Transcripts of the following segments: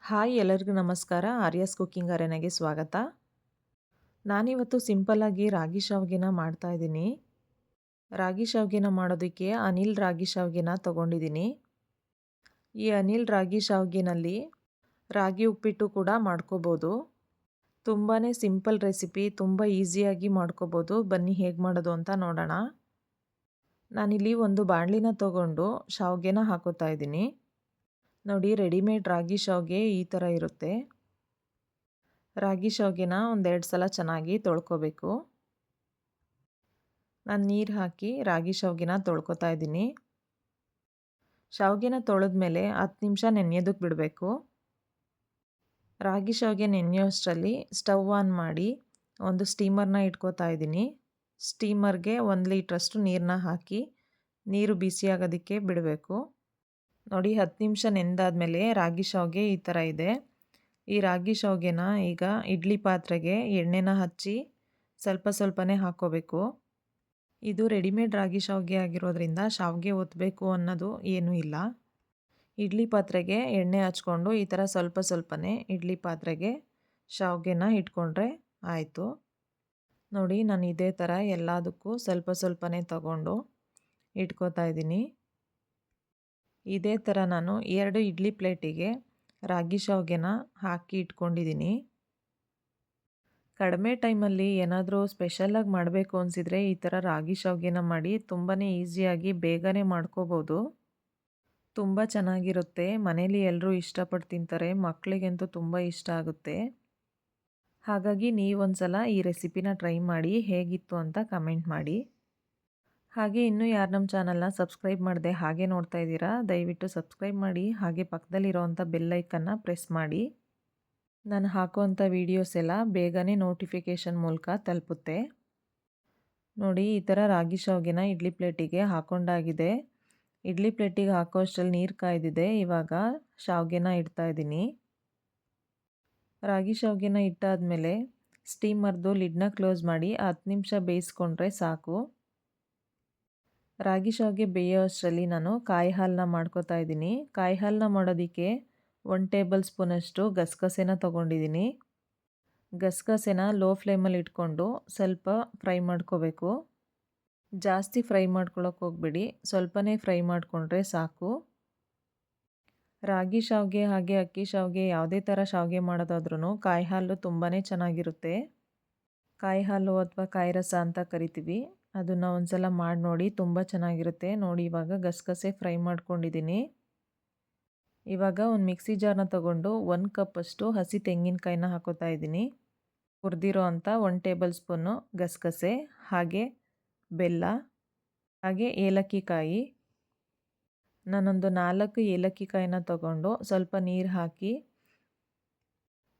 Hi ಎಲ್ಲರಿಗೂ ನಮಸ್ಕಾರ. Aryas cooking ಅರೇನಾಗೆ ಸ್ವಾಗತ. ನಾನಿವತ್ತು ಸಿಂಪಲ್ಲಾಗಿ ರಾಗಿ ಶಾವ್ಗೆನ ಮಾಡ್ತಾಯಿದ್ದೀನಿ. ರಾಗಿ ಶಾವ್ಗೆನ ಮಾಡೋದಕ್ಕೆ ಅನಿಲ್ ರಾಗಿ ಶಾವ್ಗೆನ ತೊಗೊಂಡಿದ್ದೀನಿ. ಈ ಅನಿಲ್ ರಾಗಿ ಶಾವ್ಗೆನಲ್ಲಿ ರಾಗಿ ಉಪ್ಪಿಟ್ಟು ಕೂಡ ಮಾಡ್ಕೋಬೋದು. ತುಂಬಾ ಸಿಂಪಲ್ ರೆಸಿಪಿ, ತುಂಬ ಈಸಿಯಾಗಿ ಮಾಡ್ಕೋಬೋದು. ಬನ್ನಿ ಹೇಗೆ ಮಾಡೋದು ಅಂತ ನೋಡೋಣ. ನಾನಿಲ್ಲಿ ಒಂದು ಬಾಣಲಿನ ತೊಗೊಂಡು ಶಾವ್ಗೆನ ಹಾಕೋತಾ ಇದ್ದೀನಿ. ನೋಡಿ, ರೆಡಿಮೇಡ್ ರಾಗಿ ಶಾವ್ಗೆ ಈ ಥರ ಇರುತ್ತೆ. ರಾಗಿ ಶಾವ್ಗೆನ ಒಂದೆರಡು ಸಲ ಚೆನ್ನಾಗಿ ತೊಳ್ಕೊಬೇಕು. ನಾನು ನೀರು ಹಾಕಿ ರಾಗಿ ಶಾವ್ಗೆನ ತೊಳ್ಕೊತಾ ಇದ್ದೀನಿ. ಶಾವ್ಗೆನ ತೊಳೆದ್ಮೇಲೆ 10 ನಿಮಿಷ ನೆನೆಯೋದಕ್ಕೆ ಬಿಡಬೇಕು. ರಾಗಿ ಶಾವ್ಗೆ ನೆನೆಯೋಷ್ಟರಲ್ಲಿ ಸ್ಟವ್ ಆನ್ ಮಾಡಿ ಒಂದು ಸ್ಟೀಮರ್ನ ಇಟ್ಕೋತಾ ಇದ್ದೀನಿ. ಸ್ಟೀಮರ್ಗೆ 1 ಲೀಟ್ರಷ್ಟು ನೀರನ್ನ ಹಾಕಿ ನೀರು ಬಿಸಿಯಾಗೋದಕ್ಕೆ ಬಿಡಬೇಕು. ನೋಡಿ, 10 ನಿಮಿಷ ನೆಂದಾದ್ಮೇಲೆ ರಾಗಿ ಶಾವ್ಗೆ ಈ ಥರ ಇದೆ. ಈ ರಾಗಿ ಶಾವ್ಗೆನ ಈಗ ಇಡ್ಲಿ ಪಾತ್ರೆಗೆ ಎಣ್ಣೆನ ಹಚ್ಚಿ ಸ್ವಲ್ಪ ಸ್ವಲ್ಪನೇ ಹಾಕ್ಕೋಬೇಕು. ಇದು ರೆಡಿಮೇಡ್ ರಾಗಿ ಶಾವ್ಗೆ ಆಗಿರೋದ್ರಿಂದ ಶಾವ್ಗೆ ಒತ್ತಬೇಕು ಅನ್ನೋದು ಏನೂ ಇಲ್ಲ. ಇಡ್ಲಿ ಪಾತ್ರೆಗೆ ಎಣ್ಣೆ ಹಚ್ಕೊಂಡು ಈ ಥರ ಸ್ವಲ್ಪ ಸ್ವಲ್ಪನೇ ಇಡ್ಲಿ ಪಾತ್ರೆಗೆ ಶಾವ್ಗೆನ ಇಟ್ಕೊಂಡ್ರೆ ಆಯಿತು. ನೋಡಿ, ನಾನು ಇದೇ ಥರ ಎಲ್ಲದಕ್ಕೂ ಸ್ವಲ್ಪ ಸ್ವಲ್ಪನೇ ತಗೊಂಡು ಇಟ್ಕೋತಾ ಇದ್ದೀನಿ. ಇದೇ ಥರ ನಾನು 2 ಇಡ್ಲಿ ಪ್ಲೇಟಿಗೆ ರಾಗಿ ಶಾವ್ಗೆನ ಹಾಕಿ ಇಟ್ಕೊಂಡಿದ್ದೀನಿ. ಕಡಿಮೆ ಟೈಮಲ್ಲಿ ಏನಾದರೂ ಸ್ಪೆಷಲಾಗಿ ಮಾಡಬೇಕು ಅನಿಸಿದರೆ ಈ ಥರ ರಾಗಿ ಶಾವ್ಗೆನ ಮಾಡಿ ತುಂಬಾ ಈಸಿಯಾಗಿ ಬೇಗನೆ ಮಾಡ್ಕೋಬೋದು. ತುಂಬ ಚೆನ್ನಾಗಿರುತ್ತೆ. ಮನೇಲಿ ಎಲ್ಲರೂ ಇಷ್ಟಪಟ್ಟು ತಿಂತಾರೆ. ಮಕ್ಕಳಿಗಂತೂ ತುಂಬ ಇಷ್ಟ ಆಗುತ್ತೆ. ಹಾಗಾಗಿ ನೀವೊಂದು ಸಲ ಈ ರೆಸಿಪಿನ ಟ್ರೈ ಮಾಡಿ ಹೇಗಿತ್ತು ಅಂತ ಕಮೆಂಟ್ ಮಾಡಿ. ಹಾಗೆ ಇನ್ನೂ ಯಾರು ನಮ್ಮ ಚಾನಲ್ನ ಸಬ್ಸ್ಕ್ರೈಬ್ ಮಾಡದೆ ಹಾಗೆ ನೋಡ್ತಾ ಇದ್ದೀರಾ, ದಯವಿಟ್ಟು ಸಬ್ಸ್ಕ್ರೈಬ್ ಮಾಡಿ. ಹಾಗೆ ಪಕ್ಕದಲ್ಲಿರೋವಂಥ ಬೆಲ್ ಐಕನ್ನ ಪ್ರೆಸ್ ಮಾಡಿ. ನಾನು ಹಾಕುವಂಥ ವೀಡಿಯೋಸ್ ಎಲ್ಲ ಬೇಗನೆ ನೋಟಿಫಿಕೇಷನ್ ಮೂಲಕ ತಲುಪುತ್ತೆ. ನೋಡಿ, ಈ ಥರ ರಾಗಿ ಶಾವ್ಗೆನ ಇಡ್ಲಿ ಪ್ಲೇಟಿಗೆ ಹಾಕೊಂಡಾಗಿದೆ. ಇಡ್ಲಿ ಪ್ಲೇಟಿಗೆ ಹಾಕೋ ಅಷ್ಟರಲ್ಲಿ ನೀರು ಕಾಯ್ದಿದೆ. ಇವಾಗ ಶಾವ್ಗೆನ ಇಡ್ತಾ ಇದ್ದೀನಿ. ರಾಗಿ ಶಾವ್ಗೆನ ಇಟ್ಟಾದಮೇಲೆ ಸ್ಟೀಮರ್ದು ಲಿಡ್ನ ಕ್ಲೋಸ್ ಮಾಡಿ 10 ನಿಮಿಷ ಬೇಯಿಸ್ಕೊಂಡ್ರೆ ಸಾಕು. ರಾಗಿ ಶಾವ್ಗೆ ಬೇಯೋ ಅಷ್ಟರಲ್ಲಿ ನಾನು ಕಾಯಿ ಹಾಲನ್ನ ಮಾಡ್ಕೋತಾ ಇದ್ದೀನಿ. ಕಾಯಿ ಹಾಲನ್ನ ಮಾಡೋದಕ್ಕೆ 1 ಟೇಬಲ್ ಸ್ಪೂನಷ್ಟು ಗಸಗಸೆನ ತೊಗೊಂಡಿದ್ದೀನಿ. ಗಸಗಸೆನ ಲೋ ಫ್ಲೇಮಲ್ಲಿ ಇಟ್ಕೊಂಡು ಸ್ವಲ್ಪ ಫ್ರೈ ಮಾಡ್ಕೋಬೇಕು. ಜಾಸ್ತಿ ಫ್ರೈ ಮಾಡ್ಕೊಳ್ಳೋಕೆ ಹೋಗ್ಬೇಡಿ, ಸ್ವಲ್ಪನೇ ಫ್ರೈ ಮಾಡಿಕೊಂಡ್ರೆ ಸಾಕು. ರಾಗಿ ಶಾವ್ಗೆ ಹಾಗೆ ಅಕ್ಕಿ ಶಾವ್ಗೆ ಯಾವುದೇ ಥರ ಶಾವ್ಗೆ ಮಾಡೋದಾದ್ರೂ ಕಾಯಿ ಹಾಲು ತುಂಬಾ ಚೆನ್ನಾಗಿರುತ್ತೆ. ಕಾಯಿ ಹಾಲು ಅಥವಾ ಕಾಯಿ ರಸ ಅಂತ ಕರಿತೀವಿ. ಅದನ್ನು ಒಂದು ಸಲ ಮಾಡಿ ನೋಡಿ, ತುಂಬ ಚೆನ್ನಾಗಿರುತ್ತೆ. ನೋಡಿ, ಇವಾಗ ಗಸಗಸೆ ಫ್ರೈ ಮಾಡ್ಕೊಂಡಿದ್ದೀನಿ. ಇವಾಗ ಒಂದು ಮಿಕ್ಸಿ ಜಾರ್ನ ತೊಗೊಂಡು 1 ಕಪ್ಪಷ್ಟು ಹಸಿ ತೆಂಗಿನಕಾಯಿನ ಹಾಕೋತಾ ಇದ್ದೀನಿ. ಹುರಿದಿರೋ ಅಂಥ 1 ಟೇಬಲ್ ಸ್ಪೂನು ಗಸಗಸೆ, ಹಾಗೆ ಬೆಲ್ಲ, ಹಾಗೆ ಏಲಕ್ಕಿ ಕಾಯಿ. ನಾನೊಂದು 4 ಏಲಕ್ಕಿ ಕಾಯಿನ ತೊಗೊಂಡು ಸ್ವಲ್ಪ ನೀರು ಹಾಕಿ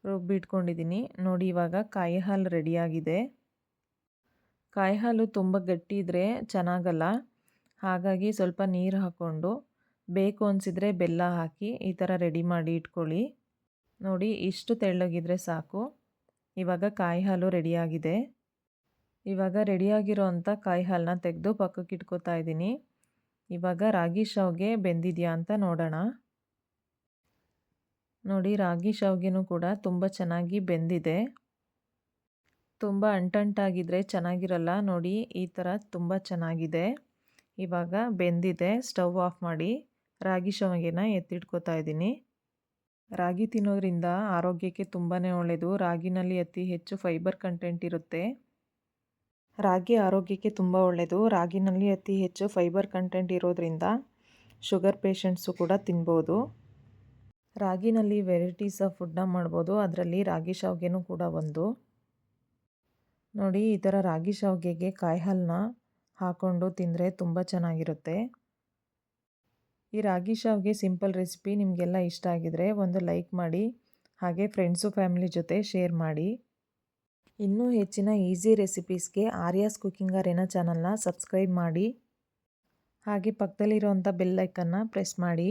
ರುಬ್ಬಿಟ್ಕೊಂಡಿದ್ದೀನಿ. ನೋಡಿ, ಇವಾಗ ಕಾಯಿ ಹಾಲು ರೆಡಿಯಾಗಿದೆ. ಕಾಯಿ ಹಾಲು ತುಂಬ ಗಟ್ಟಿ ಇದ್ದರೆ ಚೆನ್ನಾಗಲ್ಲ. ಹಾಗಾಗಿ ಸ್ವಲ್ಪ ನೀರು ಹಾಕ್ಕೊಂಡು ಬೇಕು ಅನಿಸಿದರೆ ಬೆಲ್ಲ ಹಾಕಿ ಈ ಥರ ರೆಡಿ ಮಾಡಿ ಇಟ್ಕೊಳ್ಳಿ. ನೋಡಿ, ಇಷ್ಟು ತೆಳ್ಳಗಿದ್ರೆ ಸಾಕು. ಇವಾಗ ಕಾಯಿ ಹಾಲು ರೆಡಿಯಾಗಿದೆ. ಇವಾಗ ರೆಡಿಯಾಗಿರೋ ಅಂಥ ಕಾಯಿ ಹಾಲನ್ನ ತೆಗೆದು ಪಕ್ಕಕ್ಕೆ ಇಟ್ಕೋತಾ ಇದ್ದೀನಿ. ಇವಾಗ ರಾಗಿ ಶಾವ್ಗೆ ಬೆಂದಿದೆಯಾ ಅಂತ ನೋಡೋಣ. ನೋಡಿ, ರಾಗಿ ಶಾವ್ಗೆನೂ ಕೂಡ ತುಂಬ ಚೆನ್ನಾಗಿ ಬೆಂದಿದೆ. ತುಂಬ ಅಂಟಂಟಾಗಿದ್ದರೆ ಚೆನ್ನಾಗಿರಲ್ಲ. ನೋಡಿ, ಈ ಥರ ತುಂಬ ಚೆನ್ನಾಗಿದೆ. ಇವಾಗ ಬೆಂದಿದೆ. ಸ್ಟವ್ ಆಫ್ ಮಾಡಿ ರಾಗಿ ಶಾವ್ಗೆನ ಎತ್ತಿಟ್ಕೋತಾ ಇದ್ದೀನಿ. ರಾಗಿ ತಿನ್ನೋದ್ರಿಂದ ಆರೋಗ್ಯಕ್ಕೆ ತುಂಬಾ ಒಳ್ಳೆಯದು. ರಾಗಿನಲ್ಲಿ ಅತಿ ಹೆಚ್ಚು ಫೈಬರ್ ಕಂಟೆಂಟ್ ಇರುತ್ತೆ. ರಾಗಿ ಆರೋಗ್ಯಕ್ಕೆ ತುಂಬ ಒಳ್ಳೆಯದು. ರಾಗಿನಲ್ಲಿ ಅತಿ ಹೆಚ್ಚು ಫೈಬರ್ ಕಂಟೆಂಟ್ ಇರೋದ್ರಿಂದ ಶುಗರ್ ಪೇಷಂಟ್ಸು ಕೂಡ ತಿನ್ಬೋದು. ರಾಗಿನಲ್ಲಿ ವೆರೈಟೀಸ್ ಆಫ್ ಫುಡ್ನ ಮಾಡ್ಬೋದು. ಅದರಲ್ಲಿ ರಾಗಿ ಶಾವ್ಗೆನೂ ಕೂಡ ಒಂದು. ನೋಡಿ, ಈ ಥರ ರಾಗಿ ಶಾವ್ಗೆಗೆ ಕಾಯಿ ಹಾಲನ್ನ ಹಾಕ್ಕೊಂಡು ತಿಂದರೆ ತುಂಬ ಚೆನ್ನಾಗಿರುತ್ತೆ. ಈ ರಾಗಿ ಶಾವ್ಗೆ ಸಿಂಪಲ್ ರೆಸಿಪಿ ನಿಮಗೆಲ್ಲ ಇಷ್ಟ ಆಗಿದರೆ ಒಂದು ಲೈಕ್ ಮಾಡಿ. ಹಾಗೆ ಫ್ರೆಂಡ್ಸು ಫ್ಯಾಮಿಲಿ ಜೊತೆ ಶೇರ್ ಮಾಡಿ. ಇನ್ನೂ ಹೆಚ್ಚಿನ ಈಸಿ ರೆಸಿಪೀಸ್ಗೆ ಆರ್ಯಾಸ್ ಕುಕಿಂಗ್ ಅರೇನಾ ಚಾನಲ್ನ ಸಬ್ಸ್ಕ್ರೈಬ್ ಮಾಡಿ. ಹಾಗೆ ಪಕ್ಕದಲ್ಲಿರೋವಂಥ ಬೆಲ್ ಐಕನ್ನ ಪ್ರೆಸ್ ಮಾಡಿ.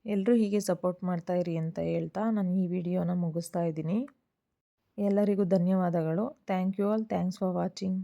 ಎಲ್ಲರೂ ಹೀಗೆ ಸಪೋರ್ಟ್ ಮಾಡ್ತಾಯಿರಿ ಅಂತ ಹೇಳ್ತಾ ನಾನು ಈ ವಿಡಿಯೋನ ಮುಗಿಸ್ತಾ ಇದ್ದೀನಿ. ಎಲ್ಲರಿಗೂ ಧನ್ಯವಾದಗಳು. Thank you all. Thanks for watching.